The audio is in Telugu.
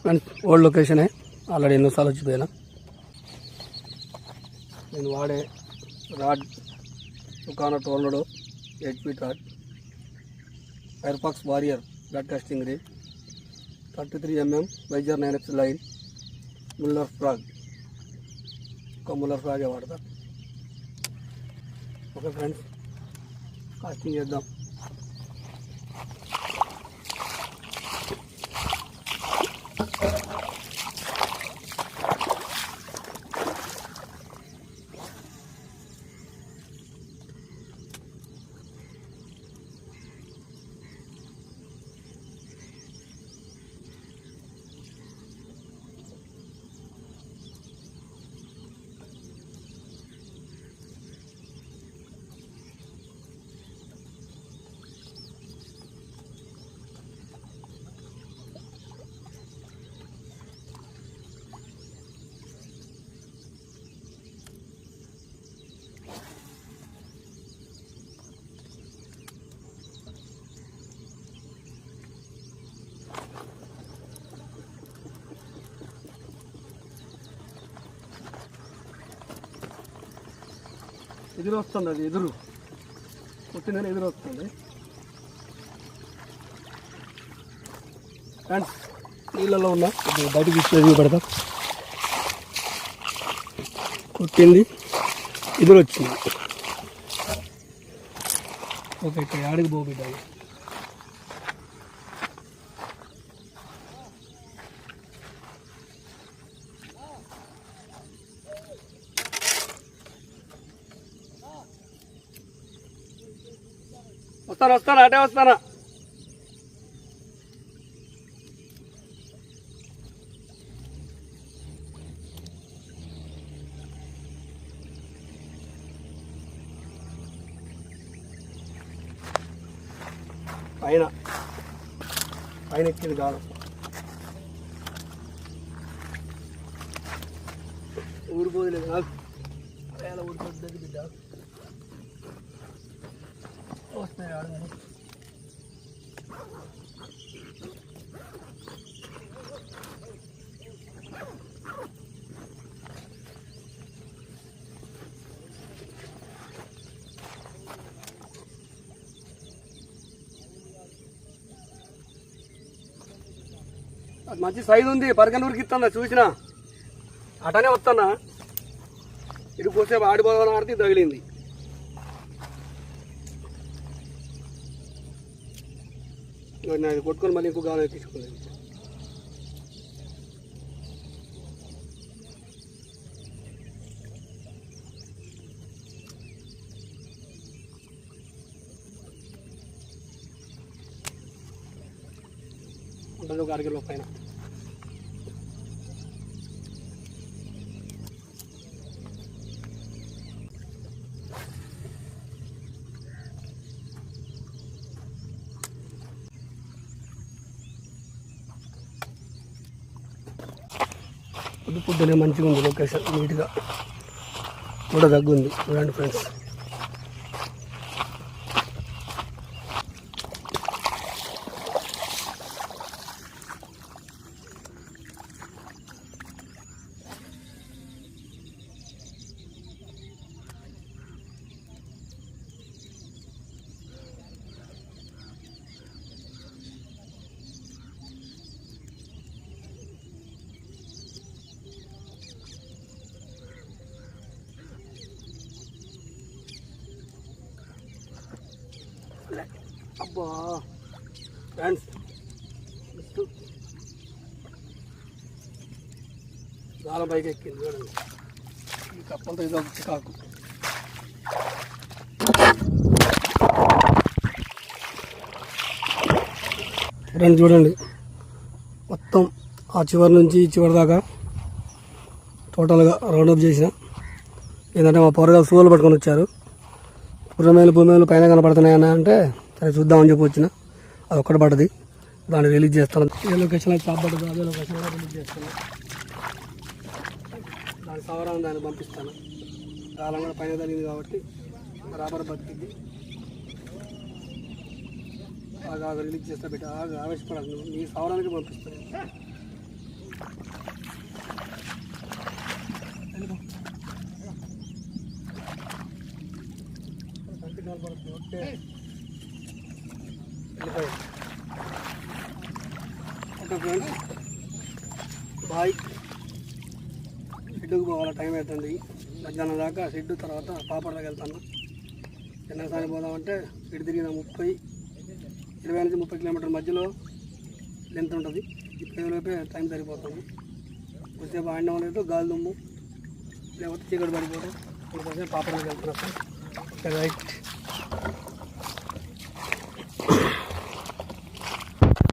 ఫ్రెండ్స్ ఓల్డ్ లొకేషనే, ఆల్రెడీ ఎన్నోసార్లు వచ్చిపోయినా. నేను వాడే రాడ్ దుకాణ Tornado 8 feet rod, Firefox warrior blood testing reel, 33 mm visor 9X line, Muller frog. ఒక ముల్లర్ ఫ్రాగే వాడతా. ఓకే ఫ్రెండ్స్, కాస్టింగ్ చేద్దాం. ఎదురు వస్తుంది, అది ఎదురు కొట్టిందని ఎదురు వస్తుంది. ఫ్రెండ్స్ నీళ్ళలో ఉన్నా బయటకి ఇచ్చేది పెడతాం. కొట్టింది, ఎదురు వచ్చింది. ఓకే, ఇక్కడ ఆడికి పోబిడ్డాలి. వస్తాను అటే వస్తానా. పైన ఎక్కింది కాదు, ఊడిపోలేదు నాకు. ఊడిపోతుంది బిడ్డ, వస్తాయి ఆడ. అది మంచి సైజు ఉంది, పరగనూరుకి ఇస్తుందా చూసినా. అటనే వస్తానా, ఇటు కోసేపు ఆడిపోదాం ఆడితే తగిలింది. అది కొట్టుకొని మళ్ళీ ఇంకో గాలం ఎక్కించుకోలేదు. ఉంటుంది ఒక అరకిలో పైన. పొద్దునే మంచిగా ఉంది లొకేషన్, నీట్గా కూడా తగ్గుంది. చూడండి ఫ్రెండ్స్, అబ్బా ఫ్రెండ్స్ చాలా పైకి ఎక్కింది చూడండి. ఈ కప్పలతో ఇది ఒక చికాకు. ఫ్రెండ్స్ చూడండి, మొత్తం ఆ చివరి నుంచి ఈ చివరి దాకా టోటల్గా రౌండప్ చేసిన. ఏంటంటే మా పొరగాలు సూలు పట్టుకొని వచ్చారు. పుర్రమేలు భూమేలు పైన కనపడుతున్నాయన్నా అంటే సరే చూద్దామని చెప్పి వచ్చిన. అది ఒక్కటి పడ్డది, దాన్ని రిలీజ్ చేస్తాను. ఏ లొకేషన్ అయితే టాప్ పడుతుందో అదే లొకేషన్లో రిలీజ్ చేస్తాను. దాని సవరాన్ని దాన్ని పంపిస్తాను. కాలం కూడా పైన తగిలింది కాబట్టి బరాబర్ బతికింది. బాగా రిలీజ్ చేస్తా బిడ్డ, ఆవేశపడదు. నీ సవరానికి పంపిస్తాను. Okay friends, bye. షెడ్డుకు పోవాల, టైం అవుతుంది. మధ్యాహ్నం దాకా షెడ్డు, తర్వాత పాపడలోకి వెళ్తాను. ఎన్నసారి పోదామంటే ఇటు తిరిగిన 20 నుంచి 30 కిలోమీటర్ల మధ్యలో లెంత్ ఉంటుంది. ఇప్పటిలోపే టైం సరిపోతుంది. కొద్దిసేపు ఆడిన వాళ్ళతో గాలి దుమ్ము, లేకపోతే చీకటి పడిపోవడం. ఇంకోసేపు పాపడలోకి వెళ్తున్నాం. రైట్.